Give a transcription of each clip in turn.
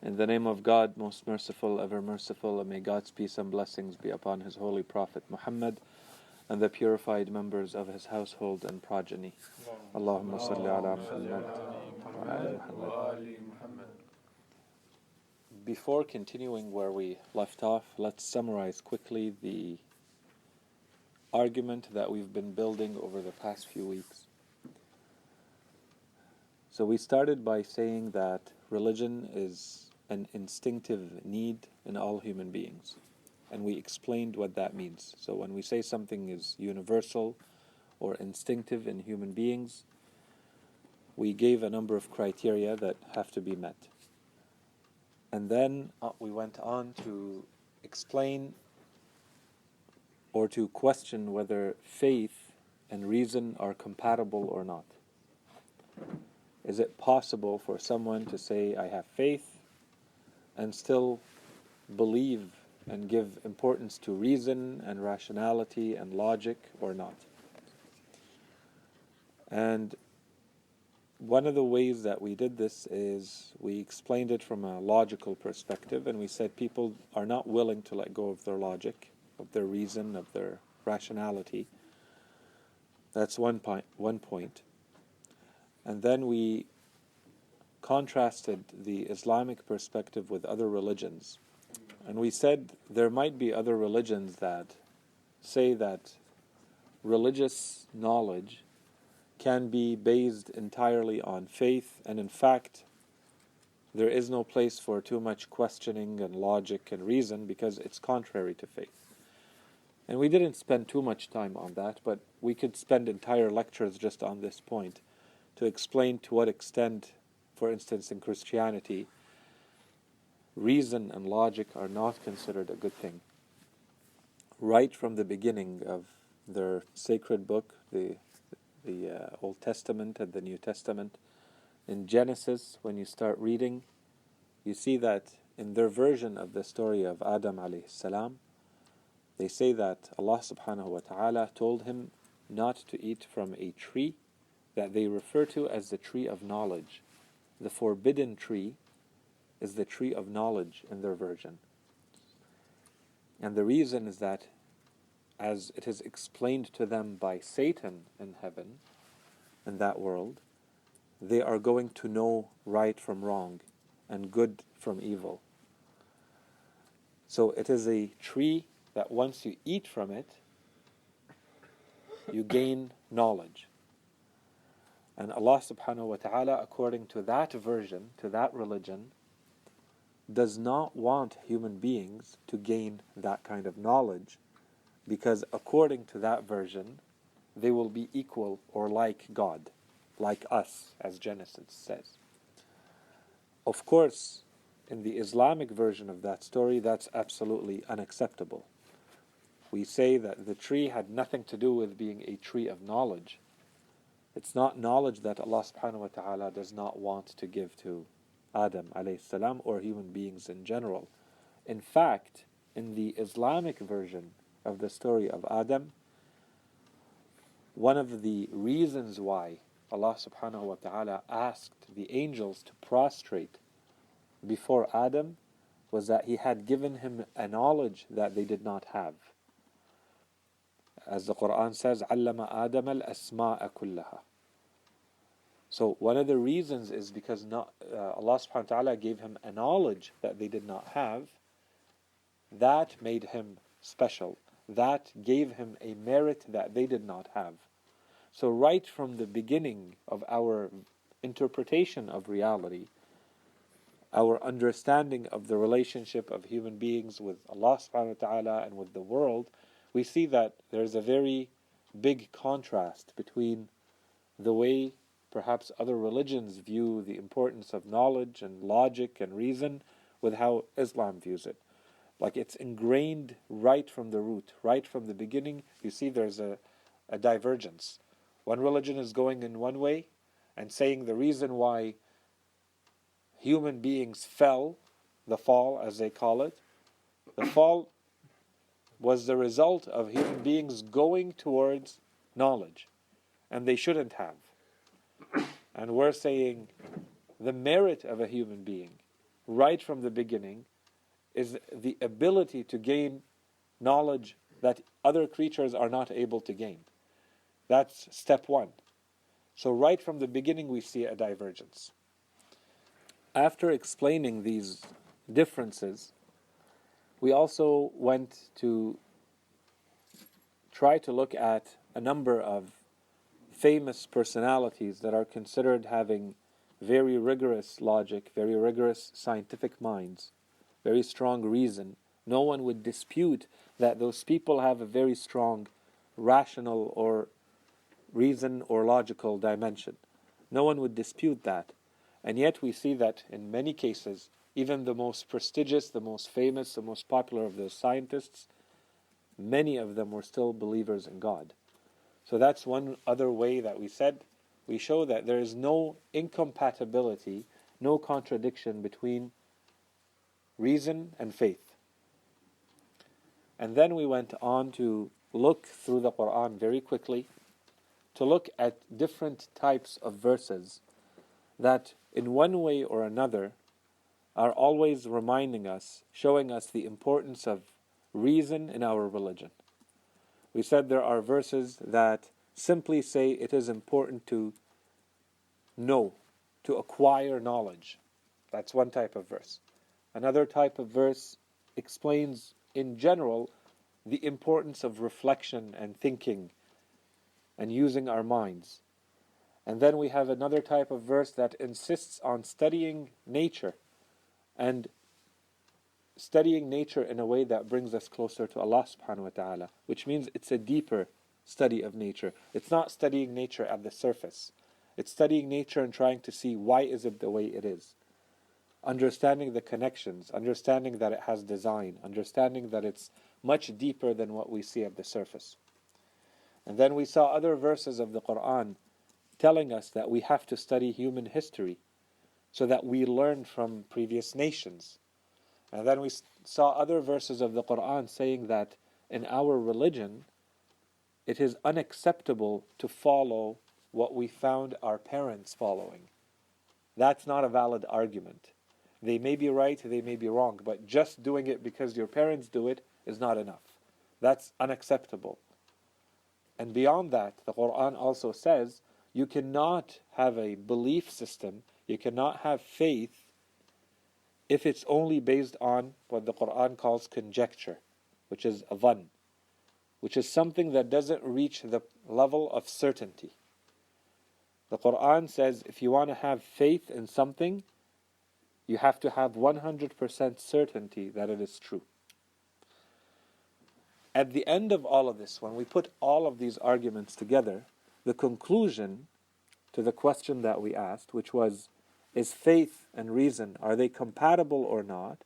In the name of God, most merciful, ever merciful, and may God's peace and blessings be upon His holy Prophet Muhammad and the purified members of his household and progeny. Allahumma salli ala Muhammad wa ala Muhammad. Before continuing where we left off, let's summarize quickly the argument that we've been building over the past few weeks. So we started by saying that religion is an instinctive need in all human beings. And we explained what that means. So when we say something is universal or instinctive in human beings, we gave a number of criteria that have to be met. And then we went on to explain or to question whether faith and reason are compatible or not. Is it possible for someone to say, I have faith, and still believe and give importance to reason and rationality and logic, or not? And one of the ways that we did this is we explained it from a logical perspective, and we said people are not willing to let go of their logic, of their reason, of their rationality. That's one point. And then we contrasted the Islamic perspective with other religions. And we said there might be other religions that say that religious knowledge can be based entirely on faith, and in fact, there is no place for too much questioning and logic and reason because it's contrary to faith. And we didn't spend too much time on that, but we could spend entire lectures just on this point to explain to what extent, for instance, in Christianity, reason and logic are not considered a good thing. Right from the beginning of their sacred book, the Old Testament and the New Testament, in Genesis, when you start reading, you see that in their version of the story of Adam alayhi salam, they say that Allah subhanahu wa ta'ala told him not to eat from a tree that they refer to as the tree of knowledge. The forbidden tree is the tree of knowledge in their version. And the reason is that, as it is explained to them by Satan in heaven, in that world, they are going to know right from wrong and good from evil. So it is a tree that once you eat from it, you gain knowledge. And Allah subhanahu wa ta'ala, according to that version, to that religion, does not want human beings to gain that kind of knowledge, because according to that version, they will be equal or like God, like us, as Genesis says. Of course, in the Islamic version of that story, that's absolutely unacceptable. We say that the tree had nothing to do with being a tree of knowledge. It's not knowledge that Allah subhanahu wa ta'ala does not want to give to Adam alayhi salam or human beings in general. In fact, in the Islamic version of the story of Adam, one of the reasons why Allah subhanahu wa ta'ala asked the angels to prostrate before Adam was that He had given him a knowledge that they did not have. As the Quran says, عَلَّمَ آدَمَ الْأَسْمَاءَ كُلَّهَا. So one of the reasons is because Allah subhanahu wa ta'ala gave him a knowledge that they did not have. That made him special. That gave him a merit that they did not have. So right from the beginning of our interpretation of reality, our understanding of the relationship of human beings with Allah subhanahu wa ta'ala and with the world, we see that there's a very big contrast between the way perhaps other religions view the importance of knowledge and logic and reason with how Islam views it. Like it's ingrained right from the root, right from the beginning. You see there's a divergence. One religion is going in one way and saying the reason why human beings fell, the fall as they call it, the fall was the result of human beings going towards knowledge, and they shouldn't have. And we're saying the merit of a human being right from the beginning is the ability to gain knowledge that other creatures are not able to gain. That's step one. So right from the beginning we see a divergence. After explaining these differences, we also went to try to look at a number of famous personalities that are considered having very rigorous logic, very rigorous scientific minds, very strong reason. No one would dispute that those people have a very strong rational or reason or logical dimension. No one would dispute that. And yet we see that in many cases, even the most prestigious, the most famous, the most popular of those scientists, many of them were still believers in God. So that's one other way that we said we show that there is no incompatibility, no contradiction between reason and faith. And then we went on to look through the Quran very quickly, to look at different types of verses that in one way or another are always reminding us, showing us the importance of reason in our religion. We said there are verses that simply say it is important to know, to acquire knowledge. That's one type of verse. Another type of verse explains in general the importance of reflection and thinking and using our minds. And then we have another type of verse that insists on studying nature and studying nature in a way that brings us closer to Allah subhanahu wa ta'ala, which means it's a deeper study of nature. It's not studying nature at the surface. It's studying nature and trying to see why is it the way it is. Understanding the connections, understanding that it has design, understanding that it's much deeper than what we see at the surface. And then we saw other verses of the Quran telling us that we have to study human history so that we learn from previous nations. And then we saw other verses of the Quran saying that in our religion, it is unacceptable to follow what we found our parents following. That's not a valid argument. They may be right, they may be wrong, but just doing it because your parents do it is not enough. That's unacceptable. And beyond that, the Quran also says you cannot have a belief system, you cannot have faith if it's only based on what the Quran calls conjecture, which is a dhann, which is something that doesn't reach the level of certainty. The Quran says if you want to have faith in something, you have to have 100% certainty that it is true. At the end of all of this, when we put all of these arguments together, the conclusion to the question that we asked, which was, is faith and reason, are they compatible or not?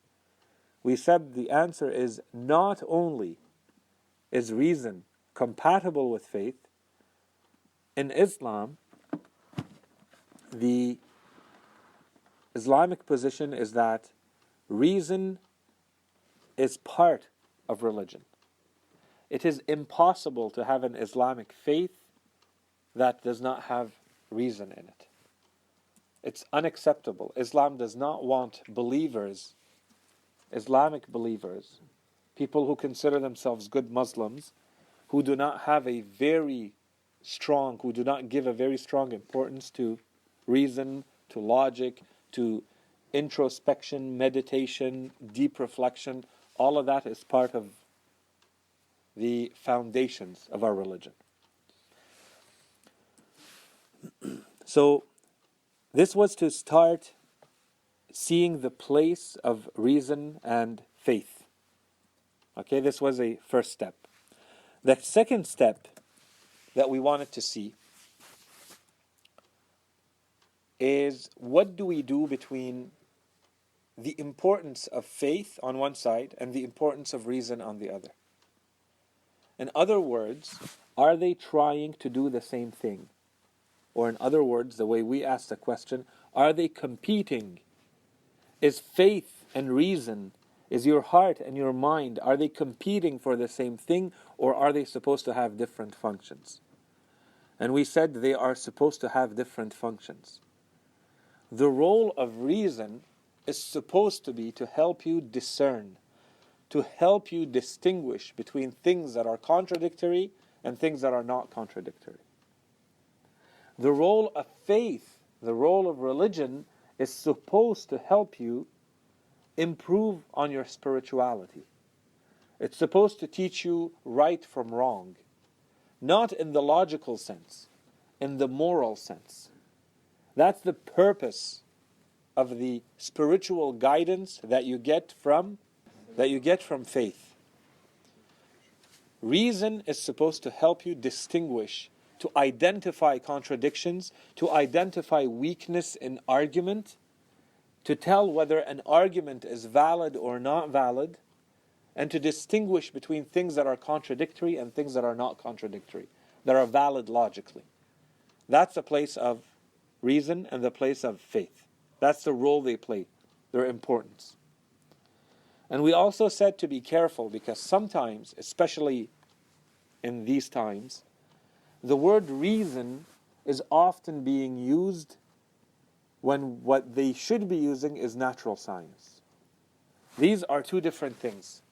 We said the answer is not only is reason compatible with faith. In Islam, the Islamic position is that reason is part of religion. It is impossible to have an Islamic faith that does not have reason in it. It's unacceptable. Islam does not want believers, Islamic believers, people who consider themselves good Muslims, who do not have a very strong, who do not give a very strong importance to reason, to logic, to introspection, meditation, deep reflection. All of that is part of the foundations of our religion. So, this was to start seeing the place of reason and faith. Okay, this was a first step. The second step that we wanted to see is what do we do between the importance of faith on one side and the importance of reason on the other. In other words, are they trying to do the same thing? Or in other words, the way we ask the question, are they competing? Is faith and reason, is your heart and your mind, are they competing for the same thing, or are they supposed to have different functions? And we said they are supposed to have different functions. The role of reason is supposed to be to help you discern, to help you distinguish between things that are contradictory and things that are not contradictory. The role of faith, the role of religion, is supposed to help you improve on your spirituality. It's supposed to teach you right from wrong, not in the logical sense, in the moral sense. That's the purpose of the spiritual guidance that you get from faith. Reason is supposed to help you distinguish, to identify contradictions, to identify weakness in argument, to tell whether an argument is valid or not valid, and to distinguish between things that are contradictory and things that are not contradictory, that are valid logically. That's the place of reason and the place of faith. That's the role they play, their importance. And we also said to be careful, because sometimes, especially in these times, the word reason is often being used when what they should be using is natural science. These are two different things.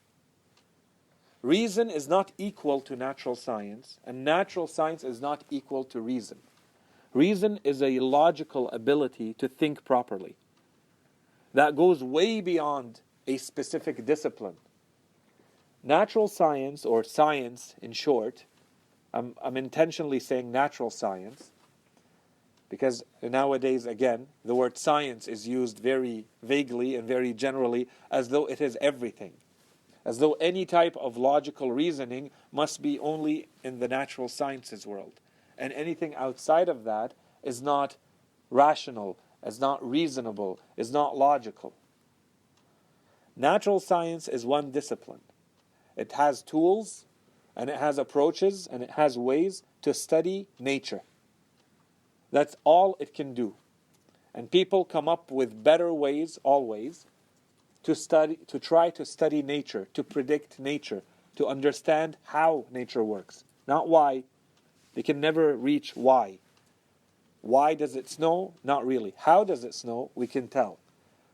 Reason is not equal to natural science, and natural science is not equal to reason. Reason is a logical ability to think properly. That goes way beyond a specific discipline. Natural science, or science in short, I'm intentionally saying natural science, because nowadays, again, the word science is used very vaguely and very generally, as though it is everything. As though any type of logical reasoning must be only in the natural sciences world. And anything outside of that is not rational, is not reasonable, is not logical. Natural science is one discipline. It has tools, and it has approaches, and it has ways to study nature. That's all it can do. And people come up with better ways, always, to try to study nature, to predict nature, to understand how nature works. Not why. They can never reach why. Why does it snow? Not really. How does it snow? We can tell.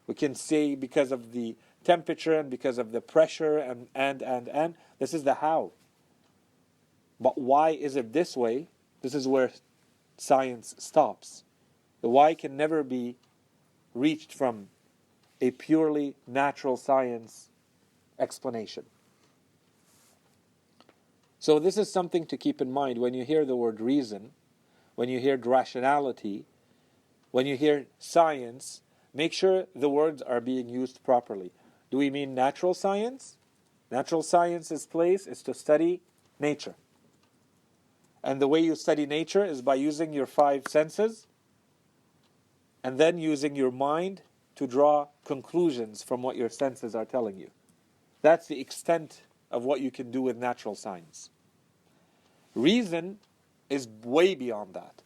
We can say because of the temperature and because of the pressure and. This is the how. But why is it this way? This is where science stops. The why can never be reached from a purely natural science explanation. So this is something to keep in mind when you hear the word reason, when you hear rationality, when you hear science. Make sure the words are being used properly. Do we mean natural science? Natural science's place is to study nature. And the way you study nature is by using your five senses and then using your mind to draw conclusions from what your senses are telling you. That's the extent of what you can do with natural science. Reason is way beyond that.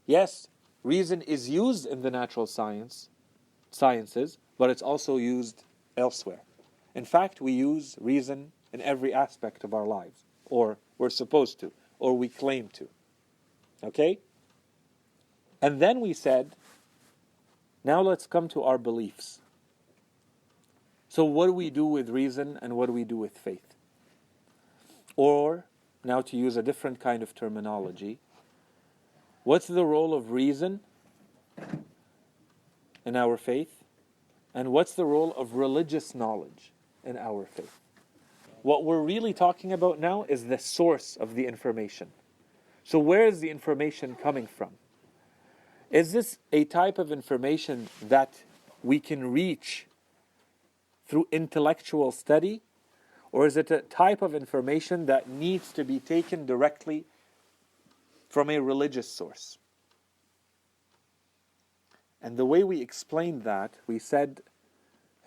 Yes, reason is used in the natural sciences, but it's also used elsewhere. In fact, we use reason in every aspect of our lives, or we're supposed to, or we claim to. Okay? And then we said, now let's come to our beliefs. So what do we do with reason and what do we do with faith? Or, now to use a different kind of terminology, what's the role of reason in our faith? And what's the role of religious knowledge in our faith? What we're really talking about now is the source of the information. So where is the information coming from? Is this a type of information that we can reach through intellectual study? Or is it a type of information that needs to be taken directly from a religious source? And the way we explained that, we said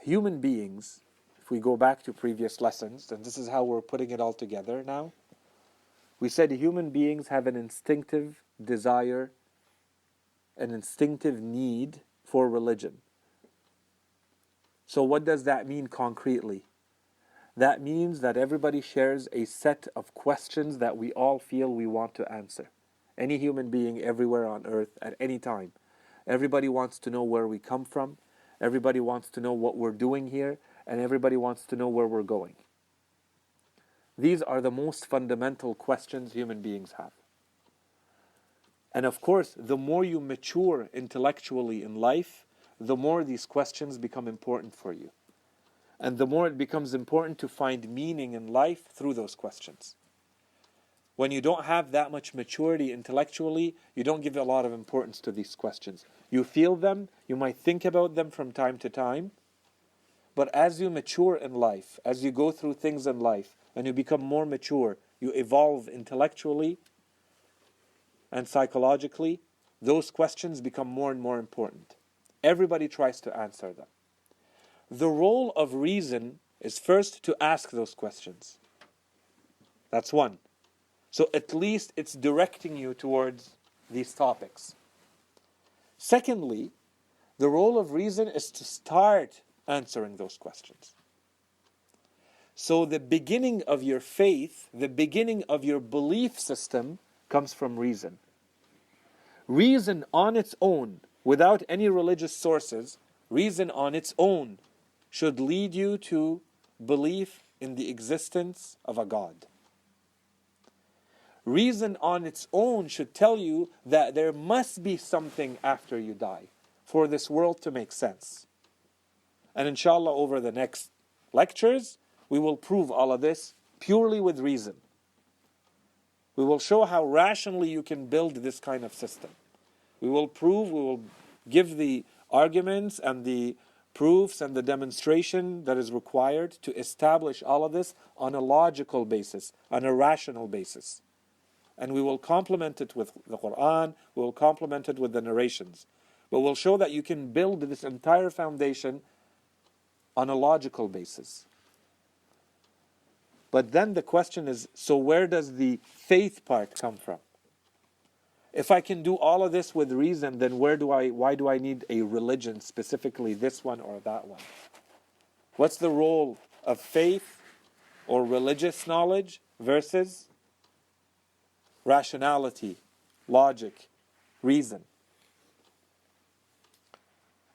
human beings, if we go back to previous lessons, and this is how we're putting it all together now, we said human beings have an instinctive desire, an instinctive need for religion. So what does that mean concretely? That means that everybody shares a set of questions that we all feel we want to answer. Any human being everywhere on earth at any time. Everybody wants to know where we come from. everybody wants to know what we're doing here, and everybody wants to know where we're going. These are the most fundamental questions human beings have. And of course, the more you mature intellectually in life, the more these questions become important for you. And the more it becomes important to find meaning in life through those questions. When you don't have that much maturity intellectually, you don't give a lot of importance to these questions. You feel them, you might think about them from time to time, but as you mature in life, as you go through things in life, and you become more mature, you evolve intellectually and psychologically, those questions become more and more important. Everybody tries to answer them. The role of reason is first to ask those questions. That's one. So at least it's directing you towards these topics. Secondly, the role of reason is to start answering those questions. So the beginning of your faith, the beginning of your belief system comes from reason. Reason on its own, without any religious sources, reason on its own should lead you to belief in the existence of a God. Reason on its own should tell you that there must be something after you die for this world to make sense. And inshallah, over the next lectures, we will prove all of this purely with reason. We will show how rationally you can build this kind of system. We will give the arguments and the proofs and the demonstration that is required to establish all of this on a logical basis, on a rational basis. And we will complement it with the Quran, we will complement it with the narrations. But we'll show that you can build this entire foundation on a logical basis. But then the question is, so where does the faith part come from? If I can do all of this with reason, then why do I need a religion, specifically this one or that one? What's the role of faith or religious knowledge versus rationality, logic, reason?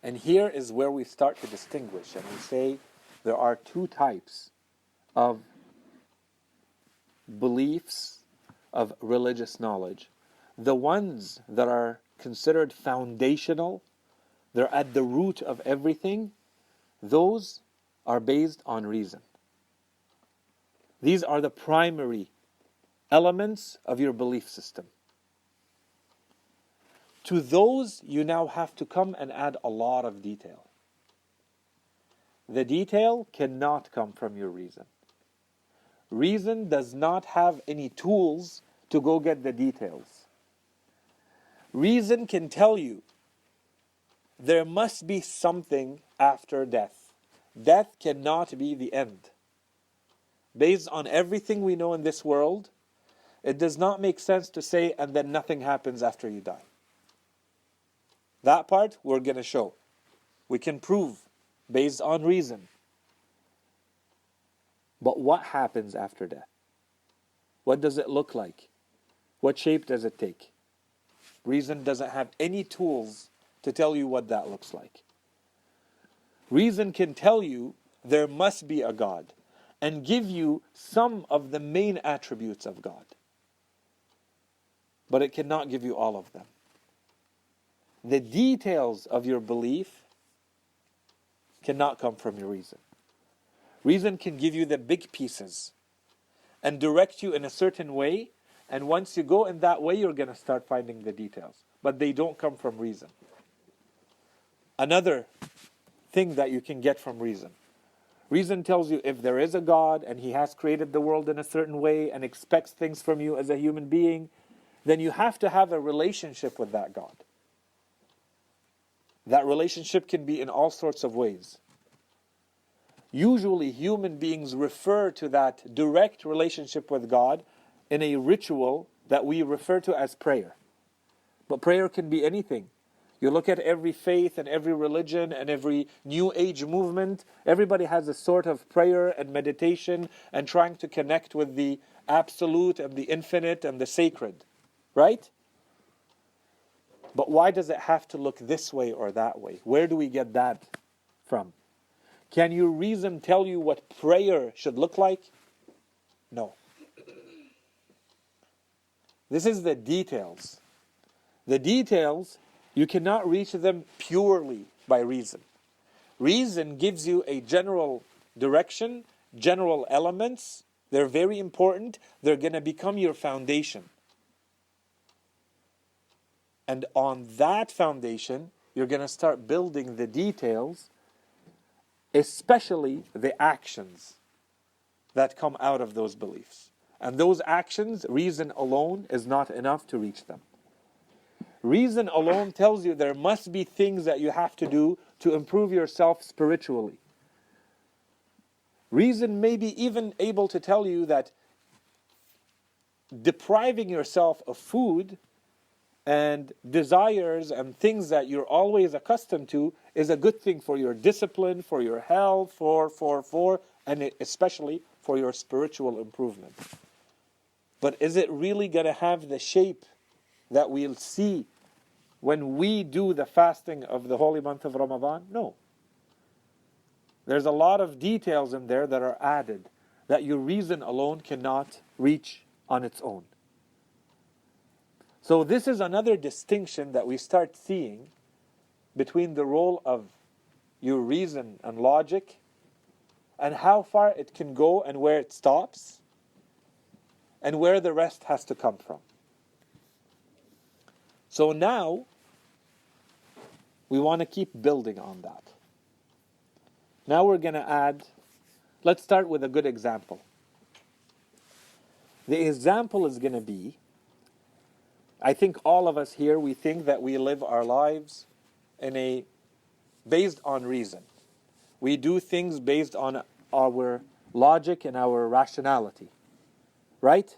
And here is where we start to distinguish, and we say there are two types of beliefs of religious knowledge. The ones that are considered foundational, they're at the root of everything, those are based on reason. These are the primary elements of your belief system. To those, you now have to come and add a lot of detail. The detail cannot come from your reason. Reason does not have any tools to go get the details. Reason can tell you there must be something after death. Death cannot be the end. Based on everything we know in this world, it does not make sense to say, and then nothing happens after you die. That part we're going to show. We can prove based on reason. But what happens after death? What does it look like? What shape does it take? Reason doesn't have any tools to tell you what that looks like. Reason can tell you there must be a God and give you some of the main attributes of God. But it cannot give you all of them. The details of your belief cannot come from your reason. Reason can give you the big pieces and direct you in a certain way, and once you go in that way, you're going to start finding the details. But they don't come from reason. Another thing that you can get from reason. Reason tells you if there is a God and He has created the world in a certain way and expects things from you as a human being, then you have to have a relationship with that God. That relationship can be in all sorts of ways. Usually human beings refer to that direct relationship with God in a ritual that we refer to as prayer. But prayer can be anything. You look at every faith and every religion and every New Age movement, everybody has a sort of prayer and meditation and trying to connect with the absolute and the infinite and the sacred. Right? But why does it have to look this way or that way? Where do we get that from. Can your reason tell you what prayer should look like? No. This is the details. The details, you cannot reach them purely by reason. Reason gives you a general direction, general elements. They're very important. They're going to become your foundation. And on that foundation, you're going to start building the details, especially the actions that come out of those beliefs. And those actions, reason alone is not enough to reach them. Reason alone tells you there must be things that you have to do to improve yourself spiritually. Reason may be even able to tell you that depriving yourself of food and desires and things that you're always accustomed to is a good thing for your discipline, for your health, and especially for your spiritual improvement. But is it really going to have the shape that we'll see when we do the fasting of the holy month of Ramadan? No. There's a lot of details in there that are added that your reason alone cannot reach on its own. So this is another distinction that we start seeing between the role of your reason and logic and how far it can go and where it stops and where the rest has to come from. So now we want to keep building on that. Now we're going to add, let's start with a good example. The example is going to be, I think all of us here, we think that we live our lives based on reason. We do things based on our logic and our rationality. Right?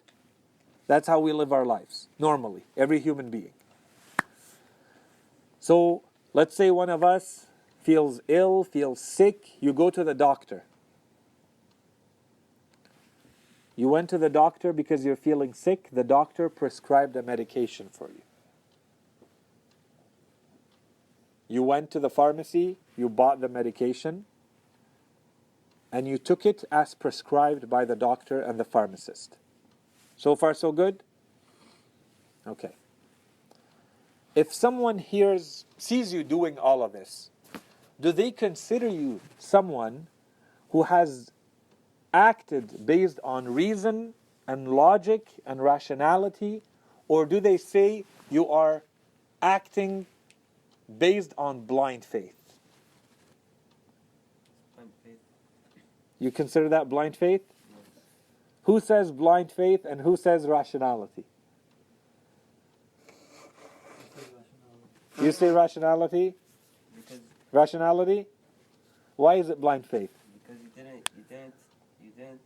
That's how we live our lives, normally, every human being. So, let's say one of us feels ill, feels sick, you go to the doctor. You went to the doctor because you're feeling sick, the doctor prescribed a medication for you. You went to the pharmacy, you bought the medication, and you took it as prescribed by the doctor and the pharmacist. So far, so good? Okay. If someone sees you doing all of this, do they consider you someone who has acted based on reason and logic and rationality, or do they say you are acting based on blind faith? Blind faith. You consider that blind faith? Yes. Who says blind faith and who says rationality? You say rationality? Because Rationality? Why is it blind faith? because you didn't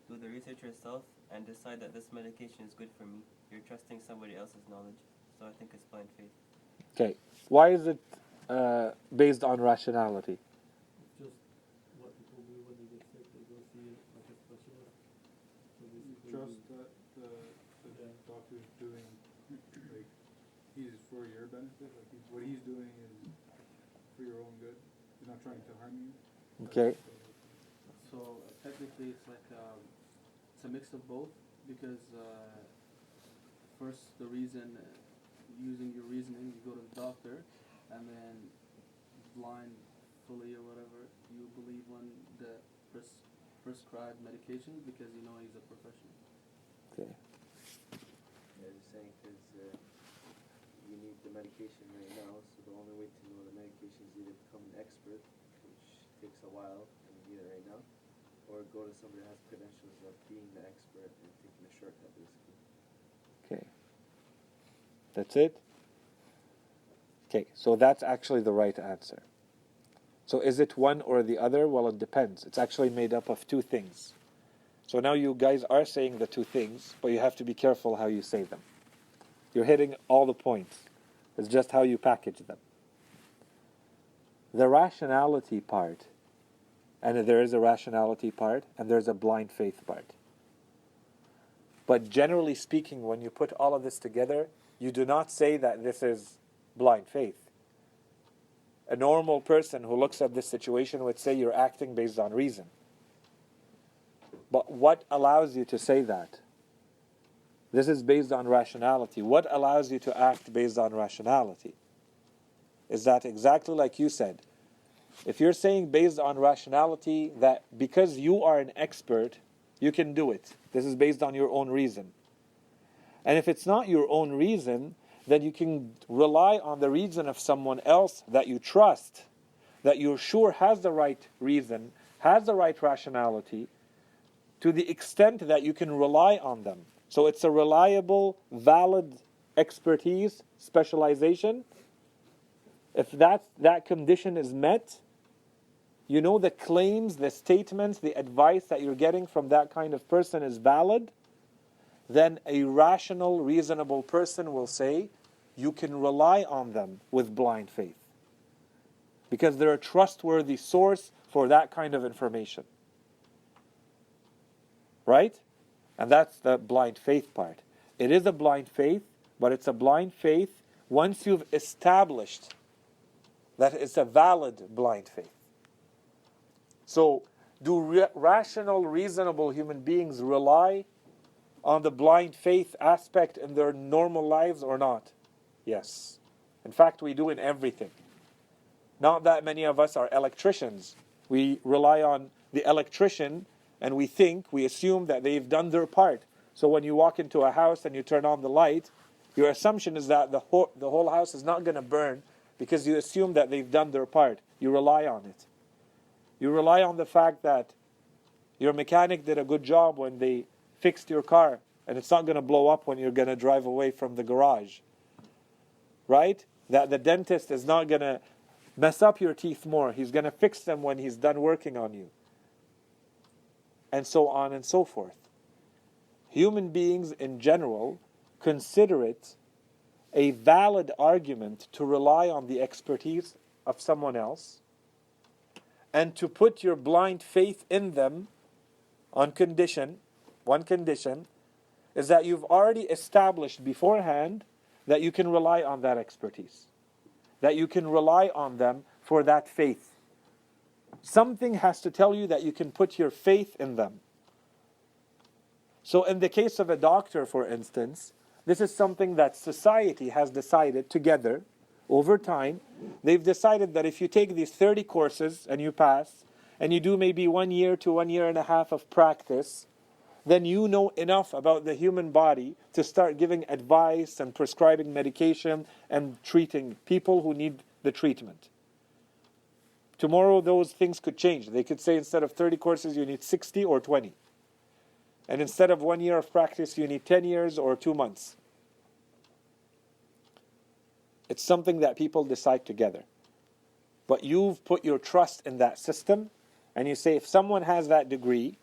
do the research yourself and decide that this medication is good for me. You're trusting somebody else's knowledge. So I think it's blind faith. Okay. Why is it based on rationality? Just what people do when they get sick, they go see like a specialist. So basically, Trust that the doctor's doing, like, he's for your benefit, like what he's doing is for your own good. He's not trying to harm you. Okay. So technically, it's like it's a mix of both because first the reason, using your reasoning, you go to the doctor, and then blindly or whatever, you believe on the prescribed medication because you know he's a professional. Okay. Yeah, just saying because you need the medication right now, so the only way to know the medication is either become an expert, which takes a while, and you need it right now, or go to somebody that has credentials of being the expert and taking a shortcut, basically. Okay. That's it? Okay, so that's actually the right answer. So is it one or the other? Well, it depends. It's actually made up of two things. So now you guys are saying the two things, but you have to be careful how you say them. You're hitting all the points. It's just how you package them. The rationality part, and there is a rationality part, and there's a blind faith part. But generally speaking, when you put all of this together, you do not say that this is blind faith. a normal person who looks at this situation would say you're acting based on reason. But what allows you to say that? This is based on rationality. What allows you to act based on rationality? Is that exactly like you said? If you're saying based on rationality that because you are an expert, you can do it. This is based on your own reason. And if it's not your own reason, then you can rely on the reason of someone else that you trust, that you're sure has the right reason, has the right rationality, to the extent that you can rely on them. So it's a reliable, valid expertise, specialization. If that condition is met, you know the claims, the statements, the advice that you're getting from that kind of person is valid, then a rational, reasonable person will say, you can rely on them with blind faith. Because they're a trustworthy source for that kind of information. Right? And that's the blind faith part. It is a blind faith, but it's a blind faith once you've established that it's a valid blind faith. So, do rational, reasonable human beings rely on the blind faith aspect in their normal lives or not? Yes. In fact, we do in everything. Not that many of us are electricians. We rely on the electrician and we assume that they've done their part. So when you walk into a house and you turn on the light, your assumption is that the whole house is not going to burn because you assume that they've done their part. You rely on it. You rely on the fact that your mechanic did a good job when they fixed your car and it's not going to blow up when you're going to drive away from the garage. Right? That the dentist is not going to mess up your teeth more. He's going to fix them when he's done working on you. And so on and so forth. Human beings in general consider it a valid argument to rely on the expertise of someone else and to put your blind faith in them on one condition, is that you've already established beforehand that you can rely on that expertise, that you can rely on them for that faith. Something has to tell you that you can put your faith in them. So in the case of a doctor, for instance, this is something that society has decided together over time. They've decided that if you take these 30 courses and you pass, and you do maybe 1 year to 1.5 years of practice, then you know enough about the human body to start giving advice and prescribing medication and treating people who need the treatment. Tomorrow those things could change. They could say instead of 30 courses you need 60 or 20. And instead of 1 year of practice you need 10 years or 2 months. It's something that people decide together. But you've put your trust in that system, and you say if someone has that degree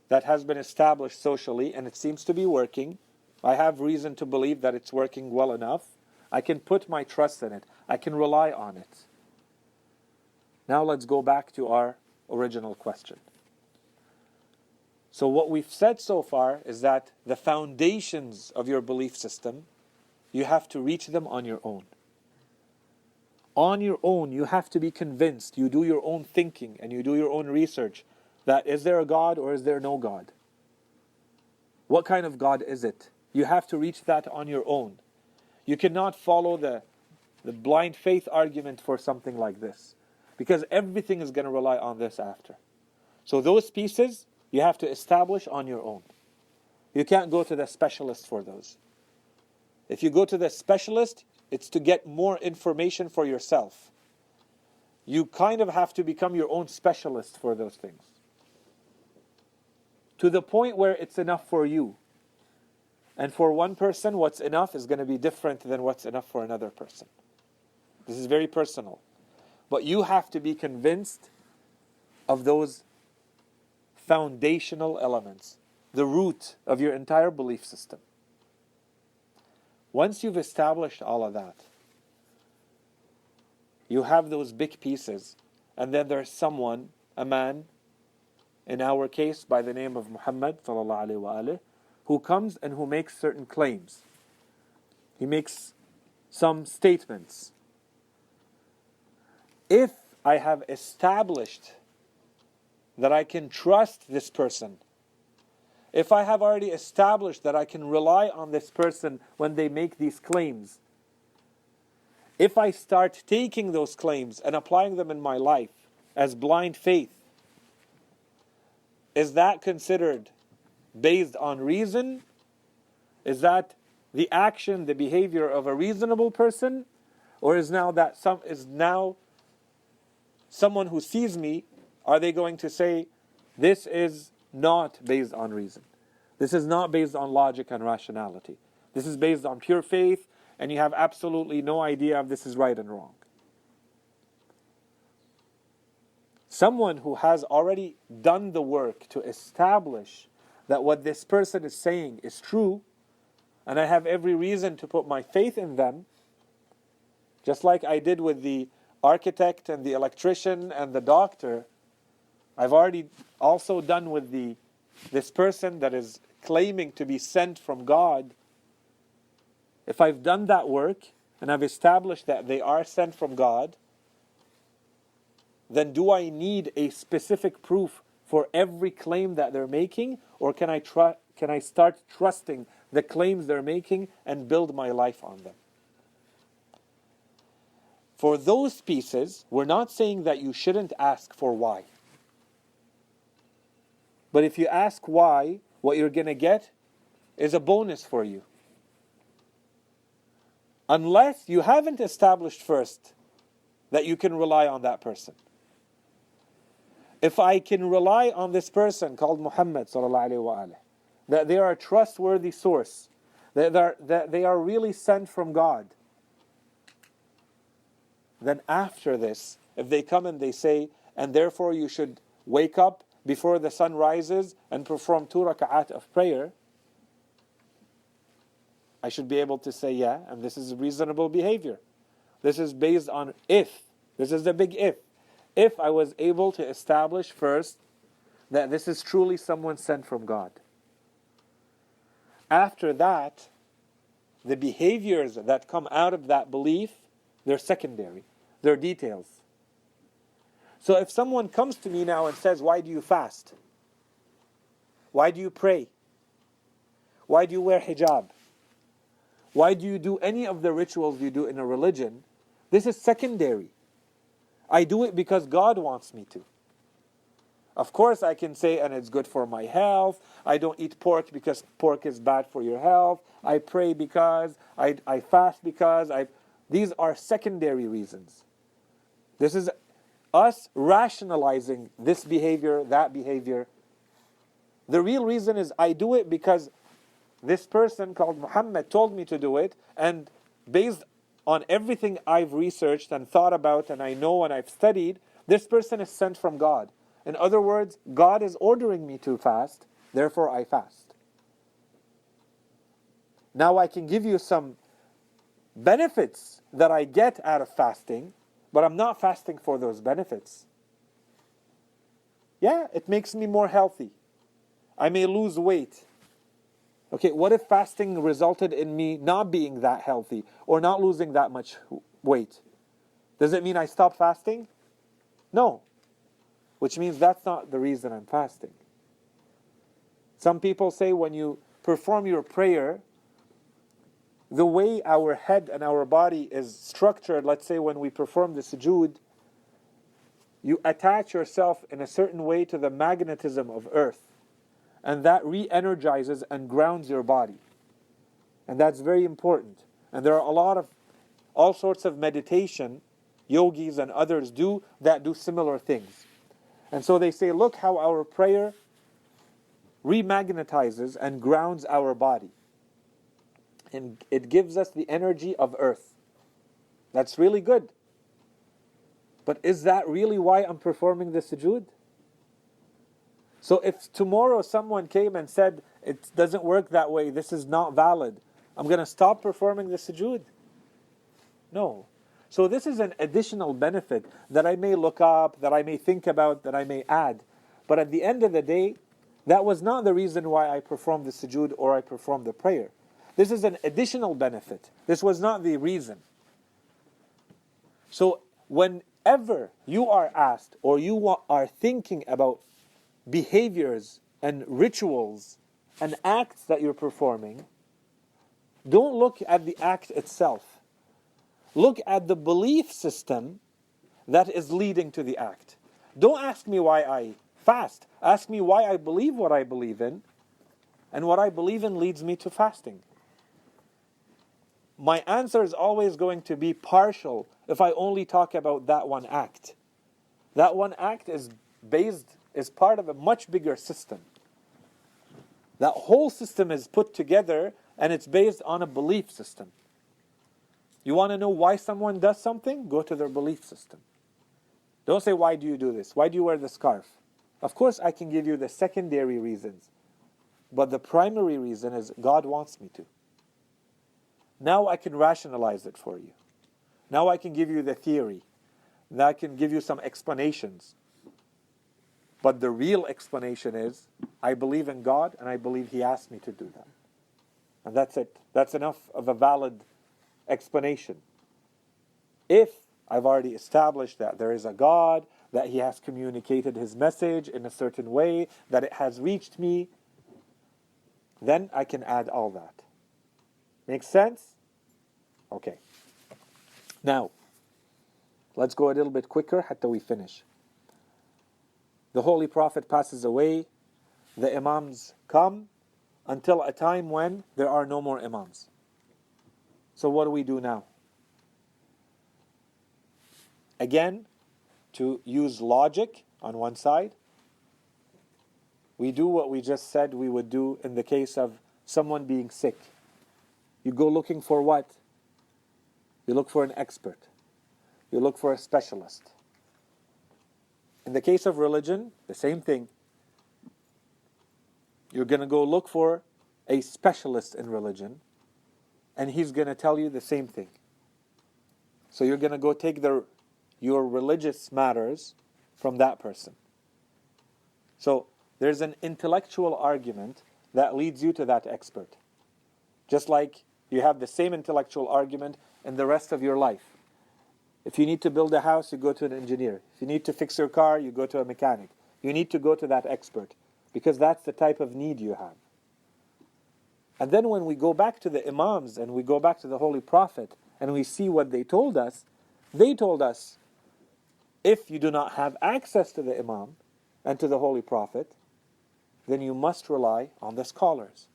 that has been established socially and it seems to be working, I have reason to believe that it's working well enough, I can put my trust in it. I can rely on it. Now let's go back to our original question. So what we've said so far is that the foundations of your belief system, you have to reach them on your own. On your own, you have to be convinced. You do your own thinking and you do your own research that is there a God or is there no God? What kind of God is it? You have to reach that on your own. You cannot follow the blind faith argument for something like this, because everything is going to rely on this after. So those pieces you have to establish on your own. You can't go to the specialist for those. If you go to the specialist, it's to get more information for yourself. You kind of have to become your own specialist for those things, to the point where it's enough for you. And for one person, what's enough is going to be different than what's enough for another person. This is very personal. But you have to be convinced of those foundational elements, the root of your entire belief system. Once you've established all of that, you have those big pieces, and then there's someone, a man, in our case by the name of Muhammad sallallahu alaihi wasallam, who comes and who makes certain claims. He makes some statements. if I have established that I can trust this person, if I have already established that I can rely on this person when they make these claims, if I start taking those claims and applying them in my life as blind faith, is that considered based on reason? Is that the action, the behavior of a reasonable person? Or is now someone who sees me, are they going to say, this is not based on reason? This is not based on logic and rationality. This is based on pure faith, and you have absolutely no idea if this is right and wrong. Someone who has already done the work to establish that what this person is saying is true, and I have every reason to put my faith in them, just like I did with the architect and the electrician and the doctor, I've already also done with this person that is claiming to be sent from God. If I've done that work and I've established that they are sent from God, then do I need a specific proof for every claim that they're making, or can I start trusting the claims they're making and build my life on them? For those pieces, we're not saying that you shouldn't ask for why. But if you ask why, what you're going to get is a bonus for you. Unless you haven't established first that you can rely on that person. If I can rely on this person called Muhammad sallallahu alaihi wasallam, that they are a trustworthy source, that they are really sent from God, then after this, if they come and they say, and therefore you should wake up before the sun rises and perform 2 rak'at of prayer, I should be able to say, yeah, and this is reasonable behavior. This is based on if. This is the big if. If I was able to establish first that this is truly someone sent from God. After that, the behaviors that come out of that belief, they're secondary. They're details. So if someone comes to me now and says, why do you fast? Why do you pray? Why do you wear hijab? Why do you do any of the rituals you do in a religion? This is secondary. I do it because God wants me to. Of course I can say, and it's good for my health. I don't eat pork because pork is bad for your health. I pray because, I fast because, these are secondary reasons. This is us rationalizing this behavior, that behavior. The real reason is I do it because this person called Muhammad told me to do it, and based on everything I've researched and thought about and I know and I've studied, this person is sent from God. In other words, God is ordering me to fast, therefore I fast. Now I can give you some benefits that I get out of fasting, but I'm not fasting for those benefits. Yeah, it makes me more healthy. I may lose weight. Okay, what if fasting resulted in me not being that healthy or not losing that much weight? Does it mean I stop fasting? No. Which means that's not the reason I'm fasting. Some people say when you perform your prayer, the way our head and our body is structured, let's say when we perform the sujood, you attach yourself in a certain way to the magnetism of earth. And that re-energizes and grounds your body. And that's very important. And there are all sorts of meditation, yogis and others do similar things. And so they say, look how our prayer remagnetizes and grounds our body. And it gives us the energy of earth. That's really good. But is that really why I'm performing the sujood? So if tomorrow someone came and said, it doesn't work that way, this is not valid, I'm going to stop performing the sujood? No. So this is an additional benefit that I may look up, that I may think about, that I may add. But at the end of the day, that was not the reason why I performed the sujood or I performed the prayer. This is an additional benefit. This was not the reason. So when whenever you are asked or you are thinking about behaviors and rituals and acts that you're performing, don't look at the act itself. Look at the belief system that is leading to the act. Don't ask me why I fast. Ask me why I believe what I believe in, and what I believe in leads me to fasting. My answer is always going to be partial if I only talk about that one act. That one act is part of a much bigger system. That whole system is put together and it's based on a belief system. You want to know why someone does something? Go to their belief system. Don't say, why do you do this? Why do you wear the scarf? Of course, I can give you the secondary reasons. But the primary reason is God wants me to. Now I can rationalize it for you. Now I can give you the theory. Now I can give you some explanations. But the real explanation is, I believe in God and I believe He asked me to do that. And that's it. That's enough of a valid explanation. If I've already established that there is a God, that He has communicated His message in a certain way, that it has reached me, then I can add all that. Make sense? Okay. Now, let's go a little bit quicker until we finish. The Holy Prophet passes away, the Imams come, until a time when there are no more Imams. So what do we do now? Again, to use logic on one side, we do what we just said we would do in the case of someone being sick. You go looking for what? You look for an expert. You look for a specialist. In the case of religion, the same thing. You're going to go look for a specialist in religion, and he's going to tell you the same thing. So you're going to go take your religious matters from that person. So there's an intellectual argument that leads you to that expert. Just like you have the same intellectual argument in the rest of your life. If you need to build a house, you go to an engineer. If you need to fix your car, you go to a mechanic. You need to go to that expert, because that's the type of need you have. And then when we go back to the Imams and we go back to the Holy Prophet and we see what they told us, if you do not have access to the Imam and to the Holy Prophet, then you must rely on the scholars.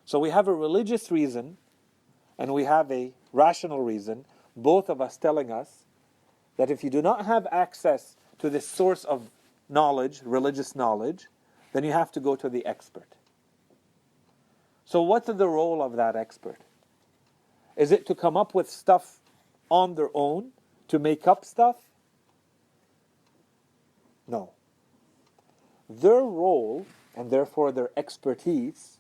So we have a religious reason and we have a rational reason, both of us telling us that if you do not have access to this source of knowledge, religious knowledge, then you have to go to the expert. So what's the role of that expert? Is it to come up with stuff on their own, to make up stuff? No. Their role, and therefore their expertise,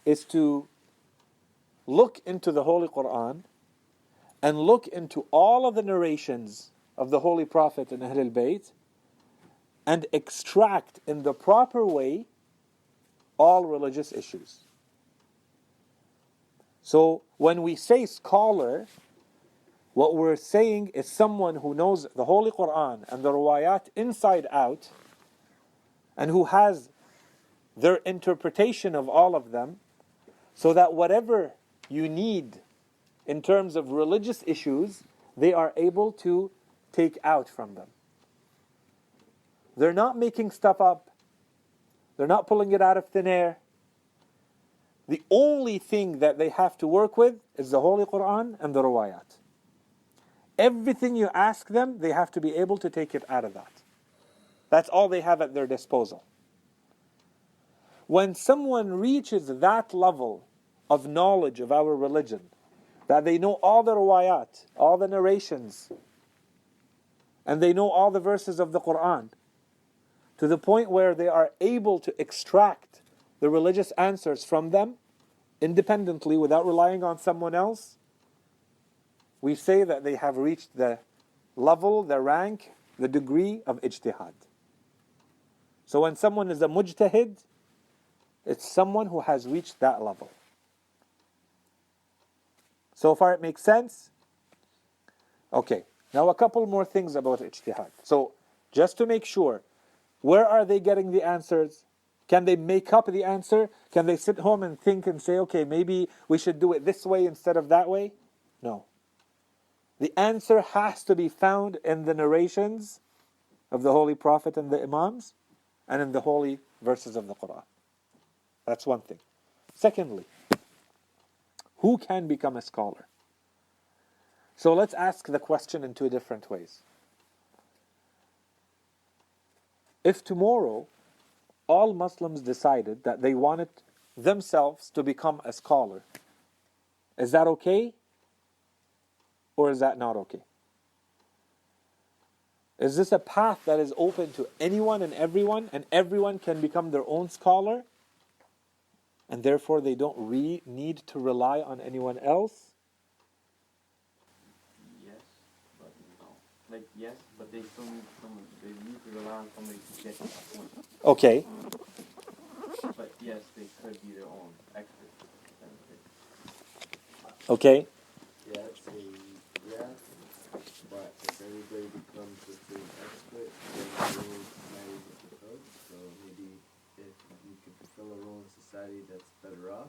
is to look into the Holy Quran and look into all of the narrations of the Holy Prophet and Ahlul Bayt and extract in the proper way all religious issues. So when we say scholar, what we're saying is someone who knows the Holy Quran and the riwayat inside out, and who has their interpretation of all of them, so that whatever you need in terms of religious issues, they are able to take out from them. They're not making stuff up. They're not pulling it out of thin air. The only thing that they have to work with is the Holy Quran and the riwayat. Everything you ask them, they have to be able to take it out of that. That's all they have at their disposal. When someone reaches that level of knowledge of our religion, that they know all the riwayat, all the narrations, and they know all the verses of the Quran, to the point where they are able to extract the religious answers from them independently without relying on someone else, we say that they have reached the level, the rank, the degree of ijtihad. So when someone is a mujtahid, it's someone who has reached that level. So far it makes sense? Okay, Now a couple more things about ijtihad. So just to make sure, where are they getting the answers? Can they make up the answer? Can they sit home and think and say, okay, maybe we should do it this way instead of that way? No. The answer has to be found in the narrations of the Holy Prophet and the Imams, and in the holy verses of the Quran. That's one thing. Secondly, who can become a scholar? So let's ask the question in two different ways. If tomorrow all Muslims decided that they wanted themselves to become a scholar, is that okay? Or is that not okay? Is this a path that is open to anyone and everyone can become their own scholar, and therefore they don't need to rely on anyone else? Yes, but no. Like, yes, but they still need someone. They need to rely on somebody to get to that point. Okay. But yes, they could be their own expert. Okay. Yeah, I'd say yeah, but if everybody becomes the same expert, then the role in society is fulfilled. So maybe if you can fulfill a role in society that's better off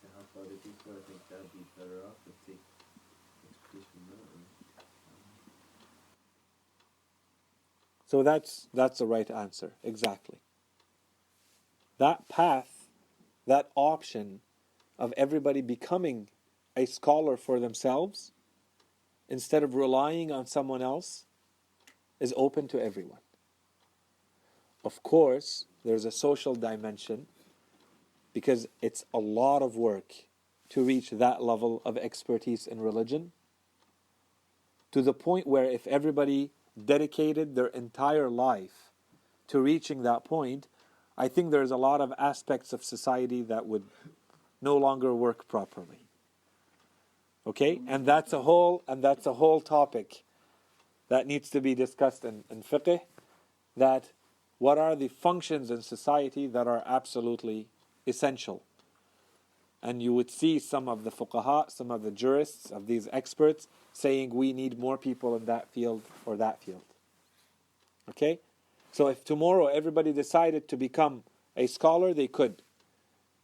and help other people, I think that'd be better off to take expertise from that. So that's the right answer. Exactly. That path, that option of everybody becoming a scholar for themselves instead of relying on someone else is open to everyone. Of course, there's a social dimension because it's a lot of work to reach that level of expertise in religion, to the point where if everybody dedicated their entire life to reaching that point, I think there's a lot of aspects of society that would no longer work properly. Okay? And that's a whole topic that needs to be discussed in fiqh, that what are the functions in society that are absolutely essential. And you would see some of the fuqaha, some of the jurists, of these experts, saying we need more people in that field or that field. Okay? So if tomorrow everybody decided to become a scholar, they could.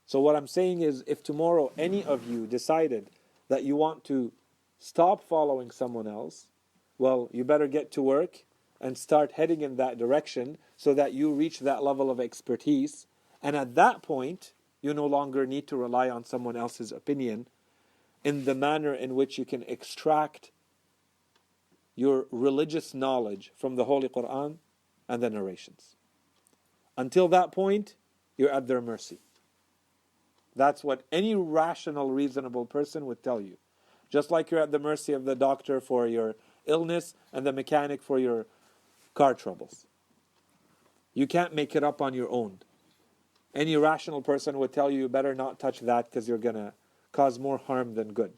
So what I'm saying is, if tomorrow any of you decided that you want to stop following someone else, well, you better get to work and start heading in that direction so that you reach that level of expertise. And at that point, you no longer need to rely on someone else's opinion in the manner in which you can extract your religious knowledge from the Holy Quran and the narrations. Until that point, you're at their mercy. That's what any rational, reasonable person would tell you. Just like you're at the mercy of the doctor for your illness and the mechanic for your car troubles. You can't make it up on your own. Any rational person would tell you better not touch that because you're going to cause more harm than good.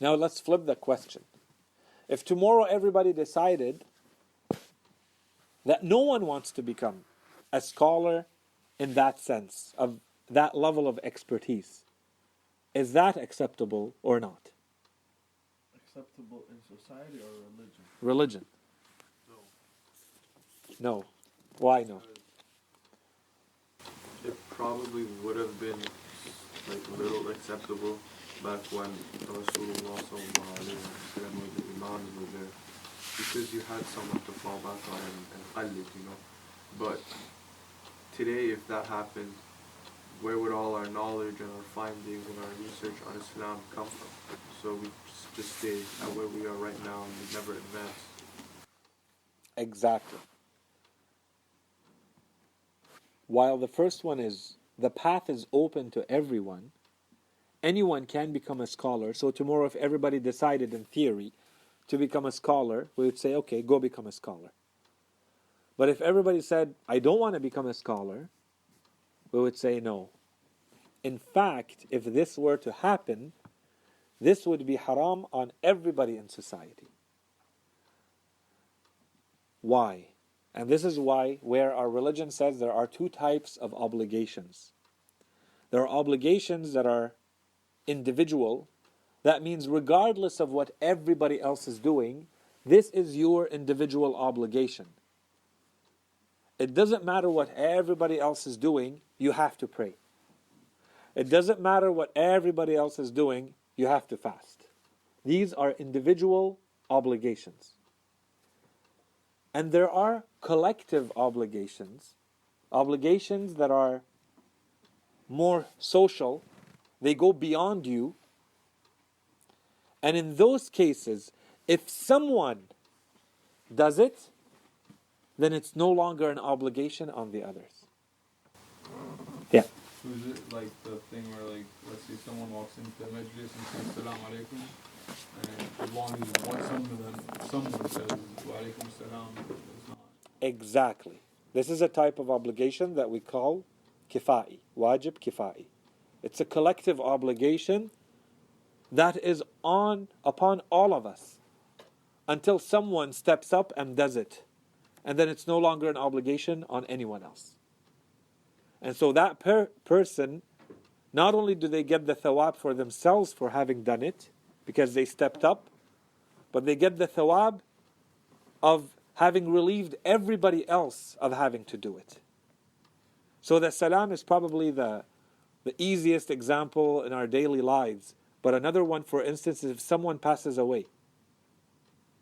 Now let's flip the question. If tomorrow everybody decided that no one wants to become a scholar in that sense, of that level of expertise, is that acceptable or not? Acceptable in society or religion? Religion. No. No. Why no? It probably would have been like little acceptable back when Rasulullah sallallahu alaihi wasallam or the Imams were there, because you had someone to fall back on and taqlid, you know. But today, if that happened, where would all our knowledge and our findings and our research on Islam come from? So we just stay at where we are right now and we never advance. Exactly. While the first one is, the path is open to everyone, anyone can become a scholar. So tomorrow if everybody decided in theory to become a scholar, we would say, okay, go become a scholar. But if everybody said, I don't want to become a scholar, we would say no. In fact, if this were to happen, this would be haram on everybody in society. Why? And this is why, where our religion says there are two types of obligations. There are obligations that are individual, That means regardless of what everybody else is doing, this is your individual obligation. It doesn't matter what everybody else is doing, you have to pray. It doesn't matter what everybody else is doing, you have to fast. These are individual obligations. And there are collective obligations, obligations that are more social, they go beyond you. And in those cases, if someone does it, then it's no longer an obligation on the others. Yeah. So is it like the thing where, like, let's say someone walks into the majlis and says Salaam Alaikum, and as long as someone says Wa Alaikum Salam, it's not. Exactly. This is a type of obligation that we call kifai, wajib kifai. It's a collective obligation that is upon all of us until someone steps up and does it. And then it's no longer an obligation on anyone else. And so that person, not only do they get the thawab for themselves for having done it, because they stepped up, but they get the thawab of having relieved everybody else of having to do it. So the salam is probably the easiest example in our daily lives. But another one, for instance, is if someone passes away.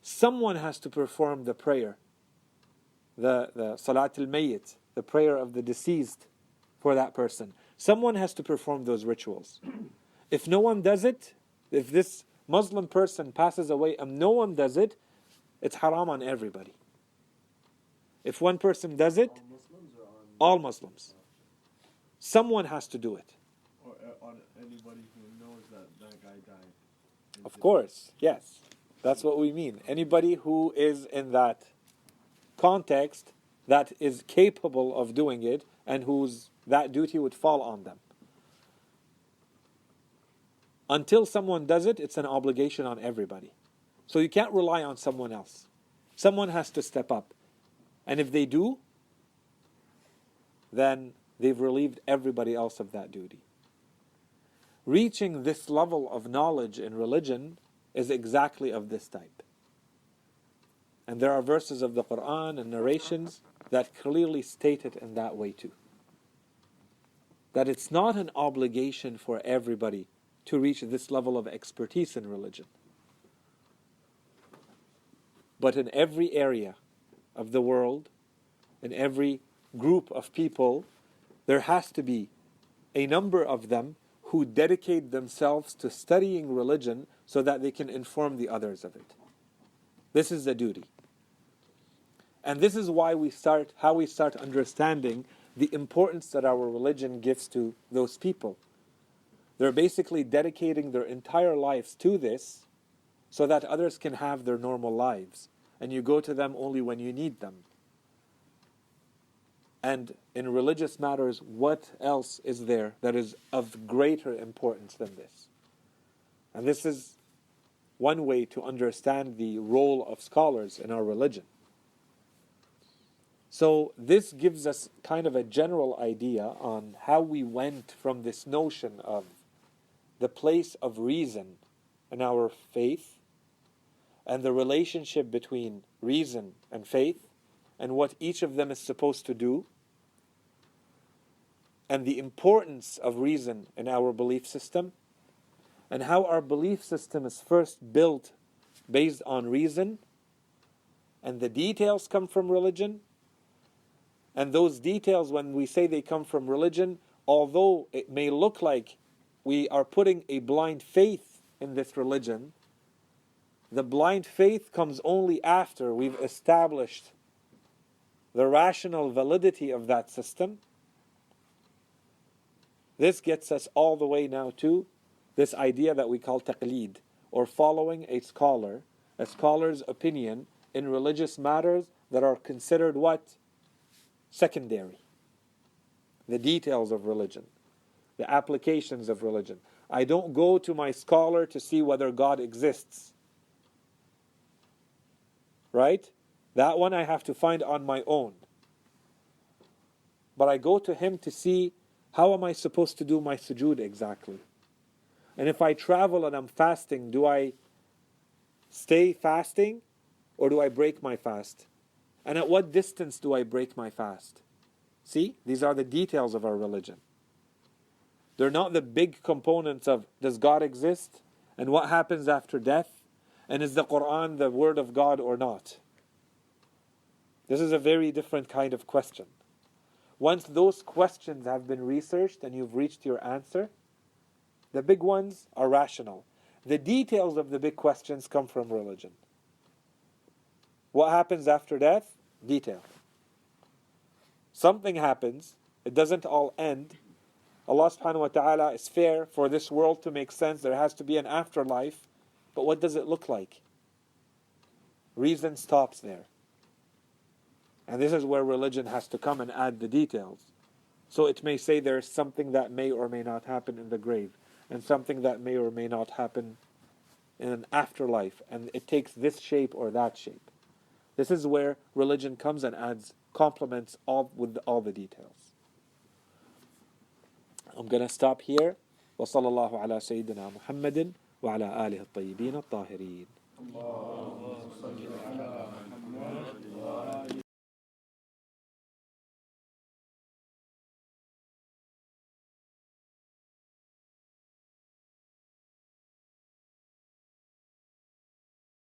Someone has to perform the prayer, the salat al-mayyit, the prayer of the deceased for that person. Someone has to perform those rituals. If no one does it, if this Muslim person passes away and no one does it, it's haram on everybody. If one person does it, All Muslims or on all Muslims. Someone has to do it. Or on anybody who knows that guy died. Of course, yes. That's what we mean. Anybody who is in that context that is capable of doing it and whose that duty would fall on them. Until someone does it, it's an obligation on everybody. So you can't rely on someone else. Someone has to step up. And if they do, then they've relieved everybody else of that duty. Reaching this level of knowledge in religion is exactly of this type. And there are verses of the Quran and narrations that clearly state it in that way too. That it's not an obligation for everybody to reach this level of expertise in religion. But in every area of the world, in every group of people, there has to be a number of them who dedicate themselves to studying religion so that they can inform the others of it. This is the duty. And this is why how we start understanding the importance that our religion gives to those people. They're basically dedicating their entire lives to this so that others can have their normal lives. And you go to them only when you need them. And in religious matters, what else is there that is of greater importance than this? And this is one way to understand the role of scholars in our religion. So this gives us kind of a general idea on how we went from this notion of the place of reason in our faith and the relationship between reason and faith and what each of them is supposed to do and the importance of reason in our belief system and how our belief system is first built based on reason and the details come from religion. And those details, when we say they come from religion, although it may look like we are putting a blind faith in this religion, the blind faith comes only after we've established the rational validity of that system. This gets us all the way now to this idea that we call taqlid, or following a scholar's opinion in religious matters that are considered what? Secondary. The details of religion, the applications of religion. I don't go to my scholar to see whether God exists. Right? That one I have to find on my own. But I go to him to see how am I supposed to do my sujood exactly? And if I travel and I'm fasting, do I stay fasting or do I break my fast? And at what distance do I break my fast? See, these are the details of our religion. They're not the big components of does God exist and what happens after death and is the Quran the word of God or not. This is a very different kind of question. Once those questions have been researched and you've reached your answer, the big ones are rational. The details of the big questions come from religion. What happens after death? Detail. Something happens. It doesn't all end. Allah subhanahu wa ta'ala is fair for this world to make sense. There has to be an afterlife. But what does it look like? Reason stops there. And this is where religion has to come and add the details. So it may say there's something that may or may not happen in the grave, and something that may or may not happen in an afterlife, and it takes this shape or that shape. This is where religion comes and adds complements all with all the details. I'm going to stop here. وصلى الله على سيدنا محمد وعلى آله الطيبين الطاهرين.